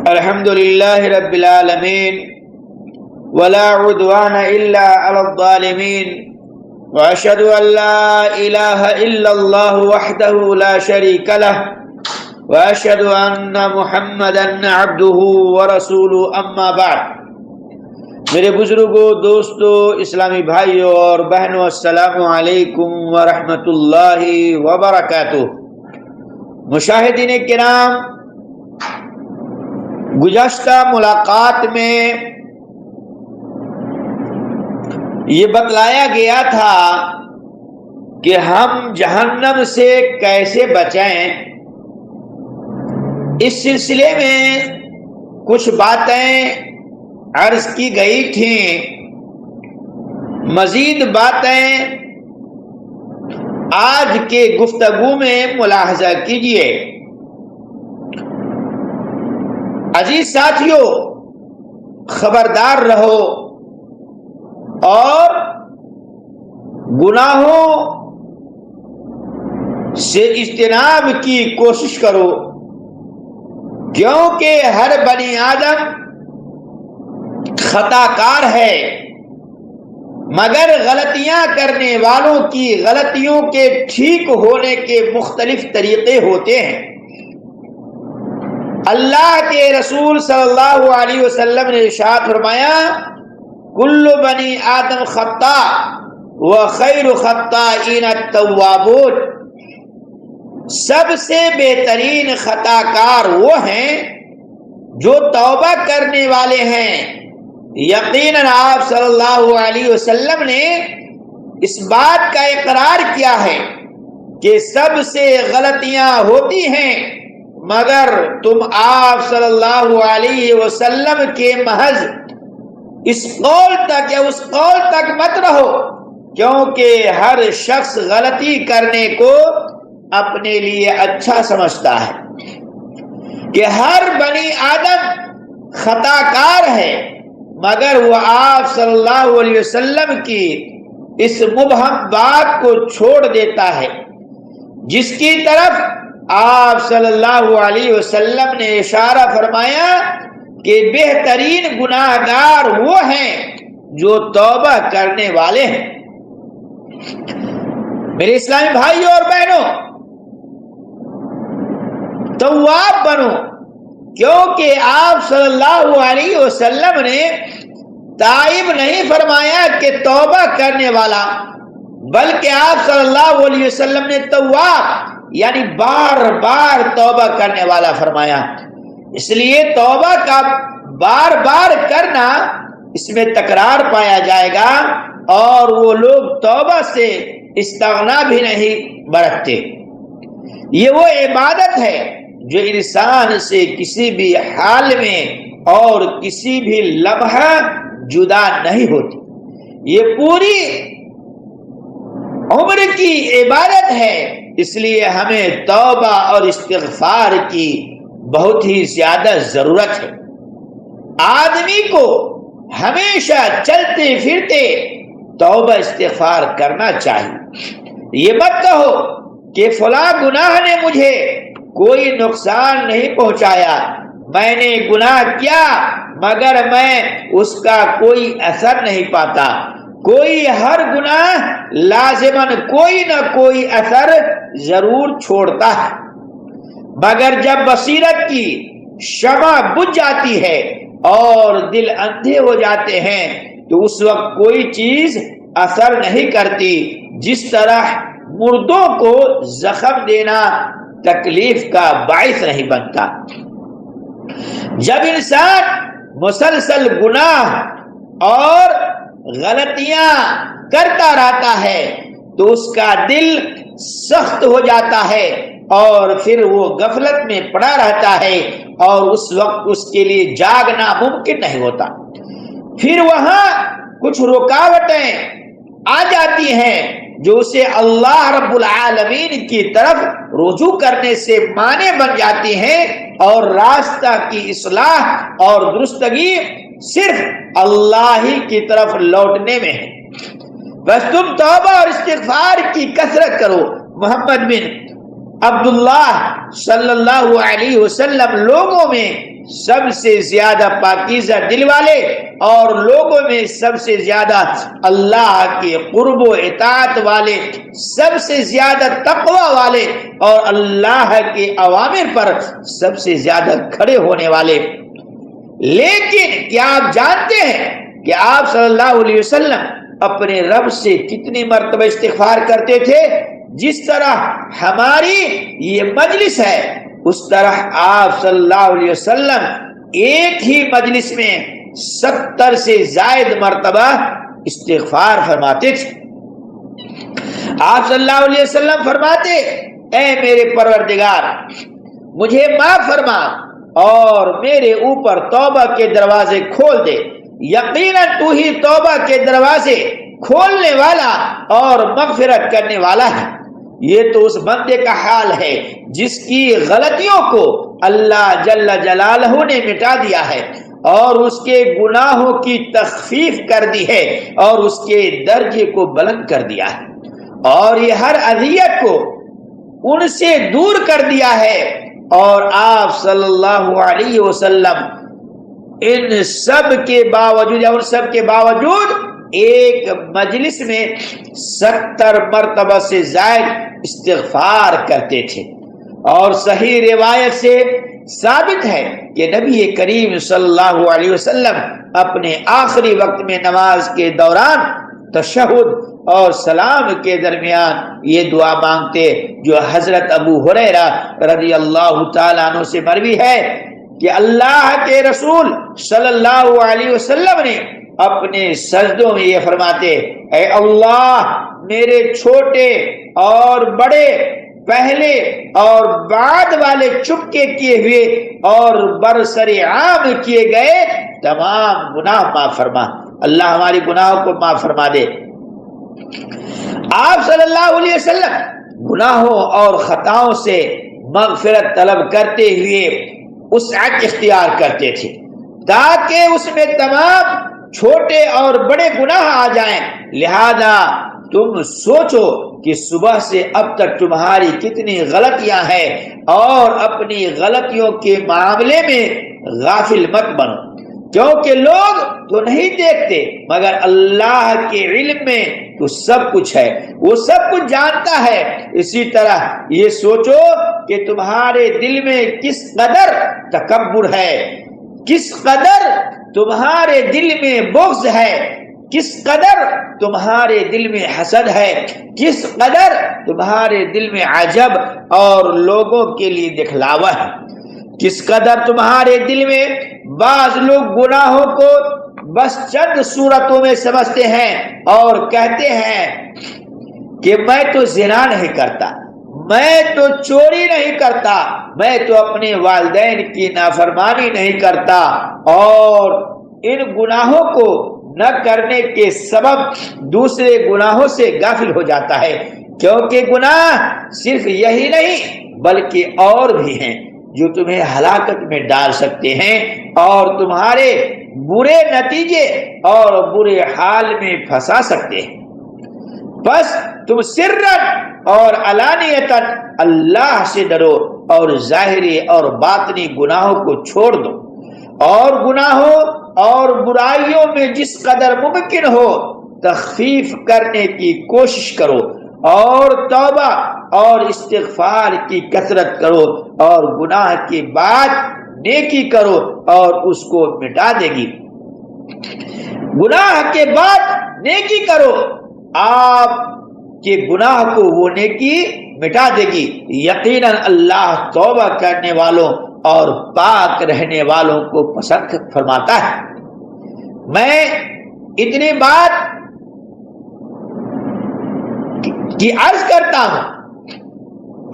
الحمد لله رب العالمين ولا عدوان إلا على الظالمين وأشهد أن لا إله إلا الله وحده لا شريك له وأشهد أن محمدا عبده ورسوله أما بعد. میرے بزرگوں، دوستوں، اسلامی بھائیوں اور بہنوں، السلام علیکم ورحمۃ اللہ وبرکاتہ. مشاہدین کرام، گزشتہ ملاقات میں یہ بتلایا گیا تھا کہ ہم جہنم سے کیسے بچیں. اس سلسلے میں کچھ باتیں عرض کی گئی تھیں. مزید باتیں آج کے گفتگو میں ملاحظہ کیجیے. عزیز ساتھیوں، خبردار رہو اور گناہوں سے اجتناب کی کوشش کرو، کیونکہ ہر بنی آدم خطا کار ہے، مگر غلطیاں کرنے والوں کی غلطیوں کے ٹھیک ہونے کے مختلف طریقے ہوتے ہیں. اللہ کے رسول صلی اللہ علیہ وسلم نے ارشاد فرمایا، کل بنی آدم خطاء وخیر خطائین التوابون. سب سے بہترین خطا کار وہ ہیں جو توبہ کرنے والے ہیں. یقیناً آپ صلی اللہ علیہ وسلم نے اس بات کا اقرار کیا ہے کہ سب سے غلطیاں ہوتی ہیں، مگر تم آپ صلی اللہ علیہ وسلم کے محض اس قول تک یا اس قول تک مت رہو، کیونکہ ہر شخص غلطی کرنے کو اپنے لیے اچھا سمجھتا ہے، کہ ہر بنی آدم خطا کار ہے، مگر وہ آپ صلی اللہ علیہ وسلم کی اس مبہم بات کو چھوڑ دیتا ہے جس کی طرف آپ صلی اللہ علیہ وسلم نے اشارہ فرمایا کہ بہترین گناہ گار وہ ہیں جو توبہ کرنے والے ہیں. میرے اسلامی بھائیوں اور بہنوں، تواب بنو، کیونکہ آپ صلی اللہ علیہ وسلم نے تائب نہیں فرمایا کہ توبہ کرنے والا، بلکہ آپ صلی اللہ علیہ وسلم نے تواب یعنی بار بار توبہ کرنے والا فرمایا. اس لیے توبہ کا بار بار کرنا، اس میں تکرار پایا جائے گا، اور وہ لوگ توبہ سے استغنا بھی نہیں برتتے. یہ وہ عبادت ہے جو انسان سے کسی بھی حال میں اور کسی بھی لمحہ جدا نہیں ہوتی. یہ پوری عمر کی عبادت ہے، اس لیے ہمیں توبہ اور استغفار کی بہت ہی زیادہ ضرورت ہے. آدمی کو ہمیشہ چلتے پھرتے توبہ استغفار کرنا چاہیے. یہ مت کہو کہ فلاں گناہ نے مجھے کوئی نقصان نہیں پہنچایا، میں نے گناہ کیا مگر میں اس کا کوئی اثر نہیں پاتا. کوئی ہر گناہ لازماً کوئی نہ کوئی اثر ضرور چھوڑتا ہے، مگر جب بصیرت کی شمع بجھ جاتی ہے اور دل اندھے ہو جاتے ہیں تو اس وقت کوئی چیز اثر نہیں کرتی. جس طرح مردوں کو زخم دینا تکلیف کا باعث نہیں بنتا. جب انسان مسلسل گناہ اور غلطیاں کرتا رہتا ہے تو اس کا دل سخت ہو جاتا ہے اور پھر وہ غفلت میں پڑا رہتا ہے، اور اس وقت اس کے لیے جاگنا ممکن نہیں ہوتا. پھر وہاں کچھ رکاوٹیں آ جاتی ہیں جو اسے اللہ رب العالمین کی طرف رجوع کرنے سے مانے بن جاتی ہیں، اور راستہ کی اصلاح اور درستگی صرف اللہ ہی کی طرف لوٹنے میں ہے. بس تم توبہ اور استغفار کی کثرت کرو. محمد بن عبداللہ صلی اللہ علیہ وسلم لوگوں میں سب سے زیادہ پاکیزہ دل والے اور لوگوں میں سب سے زیادہ اللہ کے قرب و اطاعت والے، سب سے زیادہ تقوی والے اور اللہ کے اوامر پر سب سے زیادہ کھڑے ہونے والے۔ لیکن کیا آپ جانتے ہیں کہ آپ صلی اللہ علیہ وسلم اپنے رب سے کتنی مرتبہ استغفار کرتے تھے؟ جس طرح ہماری یہ مجلس ہے اس طرح آپ صلی اللہ علیہ وسلم ایک ہی مجلس میں 70 سے زائد مرتبہ استغفار فرماتے تھے۔ آپ صلی اللہ علیہ وسلم فرماتے، اے میرے پروردگار مجھے معاف فرما اور میرے اوپر توبہ کے دروازے کھول دے، یقیناً تو ہی توبہ کے دروازے کھولنے والا اور مغفرت کرنے والا ہے۔ یہ تو اس بندے کا حال ہے جس کی غلطیوں کو اللہ جل جلالہ نے مٹا دیا ہے اور اس کے گناہوں کی تخفیف کر دی ہے اور اس کے درجے کو بلند کر دیا ہے اور یہ ہر اذیت کو ان سے دور کر دیا ہے۔ اور آپ صلی اللہ علیہ وسلم ان سب کے باوجود ایک مجلس میں 70 مرتبہ سے زائد استغفار کرتے تھے۔ اور صحیح روایت سے ثابت ہے کہ نبی کریم صلی اللہ علیہ وسلم اپنے آخری وقت میں نماز کے دوران تشہد اور سلام کے درمیان یہ دعا مانگتے جو حضرت ابو ہریرہ رضی اللہ تعالیٰ عنہ سے مروی ہے کہ اللہ کے رسول صلی اللہ علیہ وسلم نے اپنے سجدوں میں یہ فرماتے، اے اللہ میرے چھوٹے اور بڑے، پہلے اور بعد والے چپکے کیے ہوئے اور برسر عام کیے گئے تمام گناہ معاف فرما، اللہ ہماری گناہوں کو معاف فرما دے۔ آپ صلی اللہ علیہ وسلم گناہوں اور خطاؤں سے مغفرت طلب کرتے ہوئے وسعت اختیار کرتے تھے تاکہ اس میں تمام چھوٹے اور بڑے گناہ آ جائیں۔ لہذا تم سوچو کہ صبح سے اب تک تمہاری کتنی غلطیاں ہیں اور اپنی غلطیوں کے معاملے میں غافل مت بنو، کیونکہ لوگ تو نہیں دیکھتے مگر اللہ کے علم میں تو سب کچھ ہے، وہ سب کچھ جانتا ہے۔ اسی طرح یہ سوچو کہ تمہارے دل میں کس قدر تکبر ہے، کس قدر تمہارے دل میں بغض ہے، کس قدر تمہارے دل میں حسد ہے، کس قدر تمہارے دل میں عجب اور لوگوں کے لیے دکھلاوا ہے، کس قدر تمہارے دل میں بعض لوگ گناہوں کو بس چند صورتوں میں سمجھتے ہیں اور کہتے ہیں کہ میں تو زنا نہیں کرتا، میں تو چوری نہیں کرتا، میں تو اپنے والدین کی نافرمانی نہیں کرتا، اور ان گناہوں کو نہ کرنے کے سبب دوسرے گناہوں سے غافل ہو جاتا ہے، کیونکہ گناہ صرف یہی نہیں بلکہ اور بھی ہیں جو تمہیں ہلاکت میں ڈال سکتے ہیں اور تمہارے برے نتیجے اور برے حال میں پھنسا سکتے ہیں۔ بس تم سرًا اور علانیتاً اللہ سے ڈرو اور ظاہری اور باطنی گناہوں کو چھوڑ دو، اور گناہوں اور برائیوں میں جس قدر ممکن ہو تخفیف کرنے کی کوشش کرو اور توبہ اور استغفار کی کثرت کرو اور گناہ کے بعد نیکی کرو اور اس کو مٹا دے گی۔ گناہ کے بعد نیکی کرو، آپ کے گناہ کو وہ نیکی مٹا دے گی۔ یقیناً اللہ توبہ کرنے والوں اور پاک رہنے والوں کو پسند فرماتا ہے۔ میں اتنی بات کی عرض کرتا ہوں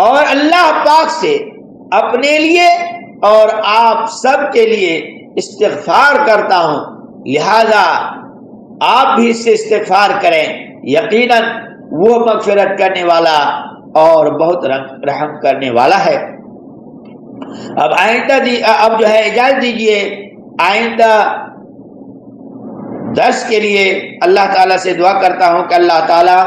اور اللہ پاک سے اپنے لیے اور آپ سب کے لیے استغفار کرتا ہوں، لہذا آپ بھی اس سے استغفار کریں، یقیناً وہ مغفرت کرنے والا اور بہت رحم کرنے والا ہے۔ اب اب جو ہے اجازت دیجیے آئندہ درس کے لیے اللہ تعالیٰ سے دعا کرتا ہوں کہ اللہ تعالیٰ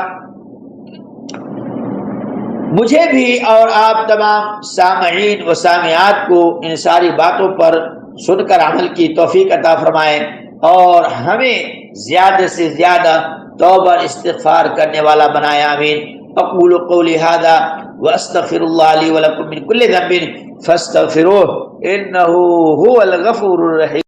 مجھے بھی اور آپ تمام سامعین و سامعات کو ان ساری باتوں پر سن کر عمل کی توفیق عطا فرمائے اور ہمیں زیادہ سے زیادہ توبہ اور استغفار کرنے والا بنائے، آمین۔ اقول قولی ھذا واستغفر اللہ لی ولکم من کل ذنب فاستغفروہ انہ هو الغفور الرحیم۔